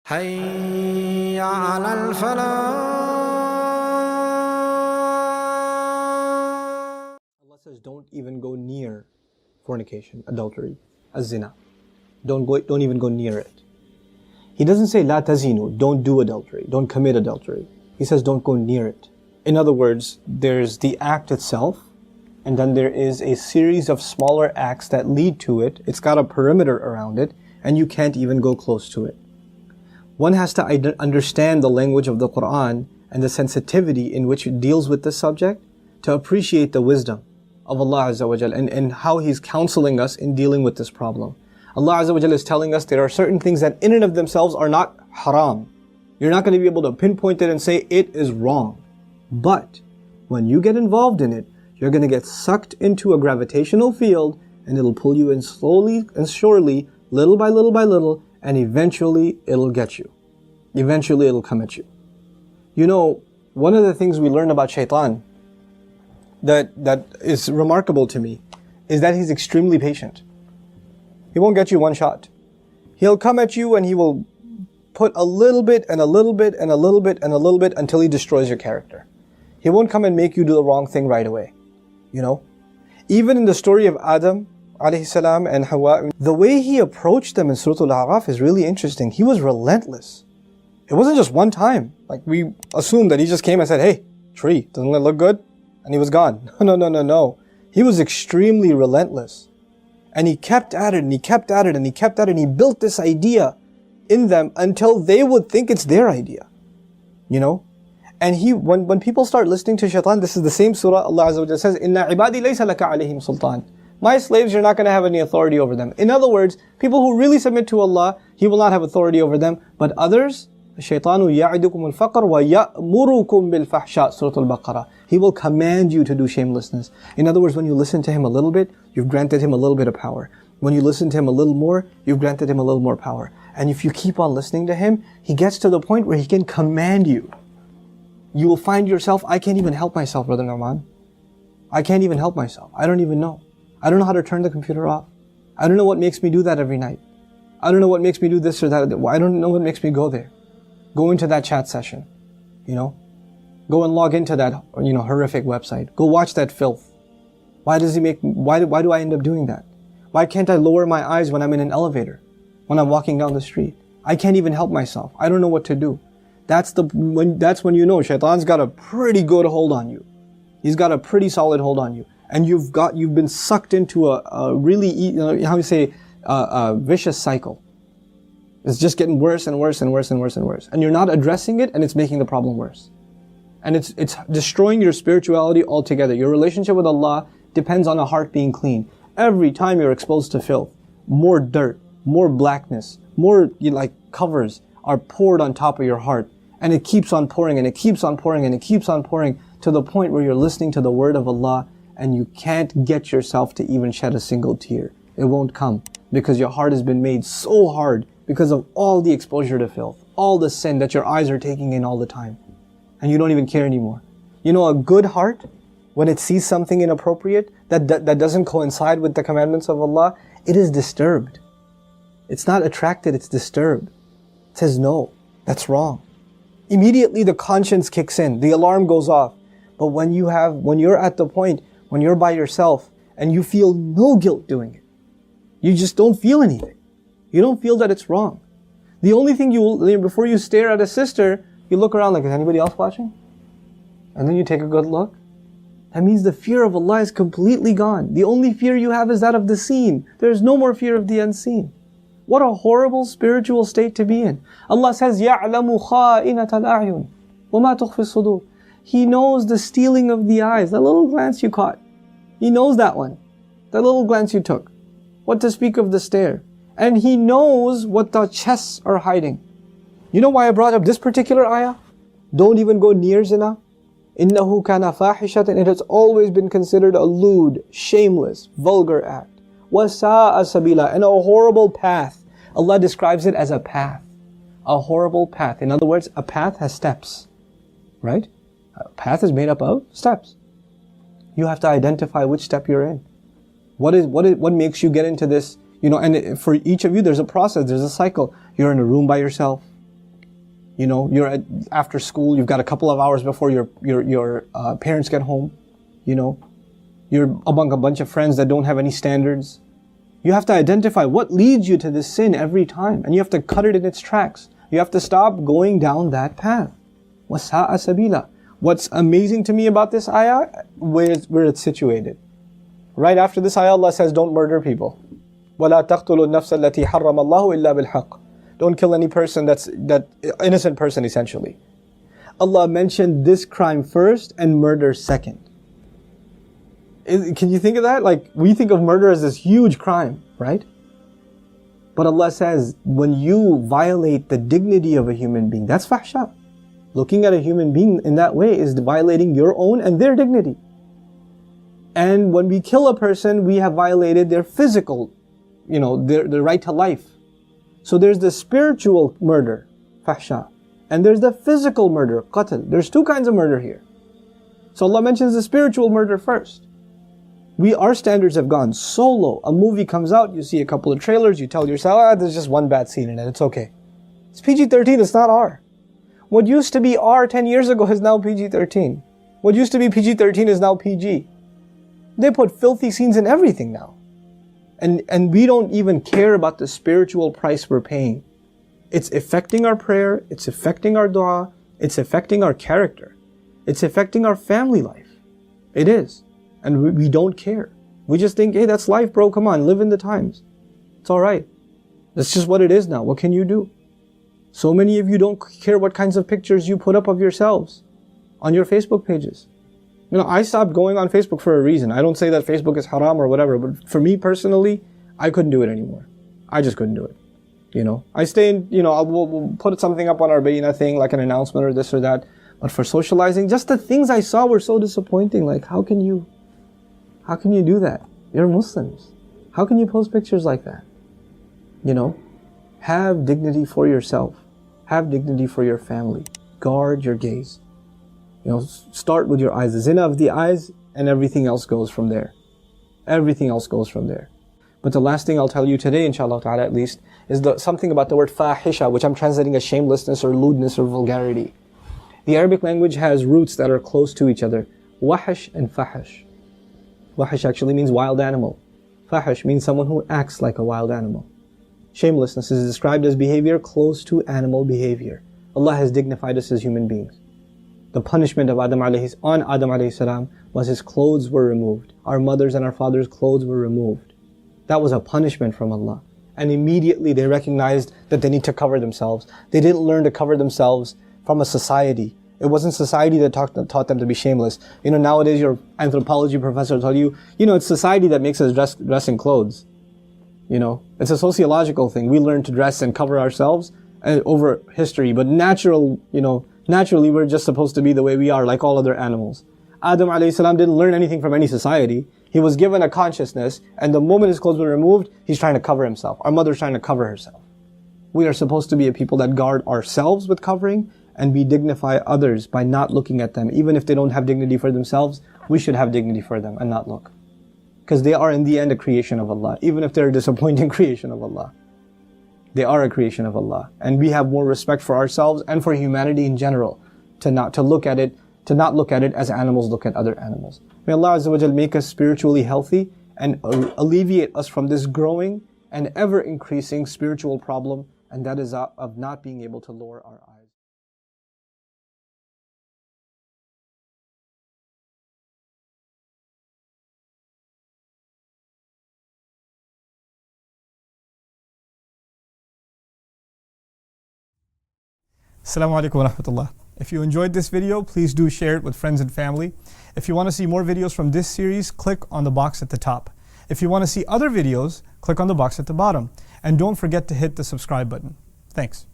حي على الفلاح. Allah says, don't even go near fornication, adultery, az-zina. Don't even go near it. He doesn't say, la tazinu, don't do adultery, don't commit adultery. He says, don't go near it. In other words, there's the act itself, and then there is a series of smaller acts that lead to it. It's got a perimeter around it, and you can't even go close to it. One has to understand the language of the Quran and the sensitivity in which it deals with this subject to appreciate the wisdom of Allah Azza wa Jal and how He's counseling us in dealing with this problem. Allah Azza wa Jal is telling us there are certain things that in and of themselves are not haram. You're not going to be able to pinpoint it and say it is wrong. But when you get involved in it, you're going to get sucked into a gravitational field, and it'll pull you in slowly and surely, little by little by little, and eventually it'll get you. Eventually it'll come at you. You know, one of the things we learn about Shaitan that is remarkable to me is that he's extremely patient. He won't get you one shot. He'll come at you and he will put a little bit and a little bit and a little bit and a little bit until he destroys your character. He won't come and make you do the wrong thing right away. You know? Even in the story of Adam alayhi salam and Hawa, the way he approached them in Surah Al-A'raf is really interesting. He was relentless. It wasn't just one time. Like we assume that he just came and said, hey, tree, doesn't it look good? And he was gone. No. He was extremely relentless. And he kept at it and he kept at it and he kept at it and he built this idea in them until they would think it's their idea. You know? And when people start listening to Shaitan, this is the same surah Allah Azza wa Jalla says, Inna ibadi laysa laka alayhim sultan. My slaves, you're not going to have any authority over them. In other words, people who really submit to Allah, He will not have authority over them. But others, الشَّيْطَانُ يَعِدُكُمُ الْفَقْرَ وَيَأْمُرُكُمْ بِالْفَحْشَاءِ Surah Al-Baqarah. He will command you to do shamelessness. In other words, when you listen to him a little bit, you've granted him a little bit of power. When you listen to him a little more, you've granted him a little more power. And if you keep on listening to him, he gets to the point where he can command you. You will find yourself, I can't even help myself, Brother Norman. I can't even help myself. I don't even know. I don't know how to turn the computer off. I don't know what makes me do that every night. I don't know what makes me do this or that. I don't know what makes me go there. Go into that chat session, you know. Go and log into that, horrific website. Go watch that filth. Why do I end up doing that? Why can't I lower my eyes when I'm in an elevator? When I'm walking down the street? I can't even help myself. I don't know what to do. That's when you know Shaitan's got a pretty good hold on you. He's got a pretty solid hold on you. And you've been sucked into a really, a vicious cycle. It's just getting worse and worse and worse and worse and worse. And you're not addressing it, and it's making the problem worse. And it's destroying your spirituality altogether. Your relationship with Allah depends on a heart being clean. Every time you're exposed to filth, more dirt, more blackness, more covers are poured on top of your heart. And it keeps on pouring and it keeps on pouring and it keeps on pouring to the point where you're listening to the word of Allah and you can't get yourself to even shed a single tear. It won't come because your heart has been made so hard because of all the exposure to filth, all the sin that your eyes are taking in all the time. And you don't even care anymore. You know, a good heart, when it sees something inappropriate that doesn't coincide with the commandments of Allah, it is disturbed. It's not attracted, it's disturbed. It says, no, that's wrong. Immediately the conscience kicks in, the alarm goes off. But when you're at the point, when you're by yourself and you feel no guilt doing it, you just don't feel anything. You don't feel that it's wrong. The only thing before you stare at a sister, you look around like, is anybody else watching? And then you take a good look. That means the fear of Allah is completely gone. The only fear you have is that of the seen. There's no more fear of the unseen. What a horrible spiritual state to be in. Allah says, يَعْلَمُ خَائِنَةَ الْأَعْيُنِ وَمَا تُخْفِي الصُّدُورِ. He knows the stealing of the eyes, that little glance you caught. He knows that one. That little glance you took. What to speak of the stare. And He knows what the chests are hiding. You know why I brought up this particular ayah? Don't even go near zina. إِنَّهُ كَانَ فَاحِشَةً. It has always been considered a lewd, shameless, vulgar act. وَسَاءَ سَبِيلًا. And a horrible path. Allah describes it as a path. A horrible path. In other words, a path has steps. Right? A path is made up of steps. You have to identify which step you're in. What makes you get into this? And for each of you, there's a process, there's a cycle. You're in a room by yourself. You know, after school, you've got a couple of hours before your parents get home. You know, you're among a bunch of friends that don't have any standards. You have to identify what leads you to this sin every time, and you have to cut it in its tracks. You have to stop going down that path. وَسَاءَ سَبِيلًا. What's amazing to me about this ayah, where it's situated. Right after this ayah, Allah says, don't murder people. وَلَا تَقْتُلُوا النَّفْسَ الَّتِي حَرَّمَ اللَّهُ إِلَّا بِالْحَقِّ. Don't kill any person that innocent person essentially. Allah mentioned this crime first and murder second. Can you think of that? Like, we think of murder as this huge crime, right? But Allah says, when you violate the dignity of a human being, that's fahsha. Looking at a human being in that way is violating your own and their dignity. And when we kill a person, we have violated their physical, their right to life. So there's the spiritual murder, fahsha. And there's the physical murder, qatl. There's two kinds of murder here. So Allah mentions the spiritual murder first. Our standards have gone so low. A movie comes out, you see a couple of trailers, you tell yourself, there's just one bad scene in it, it's okay. It's PG-13, it's not R. What used to be R 10 years ago is now PG-13. What used to be PG-13 is now PG. They put filthy scenes in everything now. And we don't even care about the spiritual price we're paying. It's affecting our prayer, it's affecting our dua, it's affecting our character. It's affecting our family life. It is. And we don't care. We just think, hey, that's life, bro. Come on, live in the times. It's alright. That's just what it is now. What can you do? So many of you don't care what kinds of pictures you put up of yourselves on your Facebook pages. I stopped going on Facebook for a reason. I don't say that Facebook is haram or whatever, but for me personally, I couldn't do it anymore. I just couldn't do it. I stay in, we'll put something up on our Bayna thing, like an announcement or this or that. But for socializing, just the things I saw were so disappointing. Like, how can you do that? You're Muslims. How can you post pictures like that? Have dignity for yourself. Have dignity for your family. Guard your gaze. Start with your eyes. The zina of the eyes, and everything else goes from there. Everything else goes from there. But the last thing I'll tell you today, inshallah ta'ala at least, is something about the word fahisha, which I'm translating as shamelessness or lewdness or vulgarity. The Arabic language has roots that are close to each other. Wahash and fahash. Wahash actually means wild animal. Fahash means someone who acts like a wild animal. Shamelessness is described as behavior close to animal behavior. Allah has dignified us as human beings. The punishment of Adam alayhi salam was his clothes were removed. Our mothers and our fathers' clothes were removed. That was a punishment from Allah. And immediately they recognized that they need to cover themselves. They didn't learn to cover themselves from a society. It wasn't society that taught them to be shameless. Nowadays your anthropology professor told you, it's society that makes us dress in clothes. It's a sociological thing. We learn to dress and cover ourselves over history, but naturally we're just supposed to be the way we are, like all other animals. Adam alayhi salam didn't learn anything from any society. He was given a consciousness, and the moment his clothes were removed, he's trying to cover himself. Our mother's trying to cover herself. We are supposed to be a people that guard ourselves with covering, and we dignify others by not looking at them. Even if they don't have dignity for themselves, we should have dignity for them and not look. Because they are in the end a creation of Allah. Even if they're a disappointing creation of Allah, they are a creation of Allah. And we have more respect for ourselves and for humanity in general to not look at it as animals look at other animals. May Allah Azza wa Jal make us spiritually healthy and alleviate us from this growing and ever increasing spiritual problem, and that is of not being able to lower our eyes. Assalamu alaikum wa rahmatullah. If you enjoyed this video, please do share it with friends and family. If you want to see more videos from this series, click on the box at the top. If you want to see other videos, click on the box at the bottom. And don't forget to hit the subscribe button. Thanks.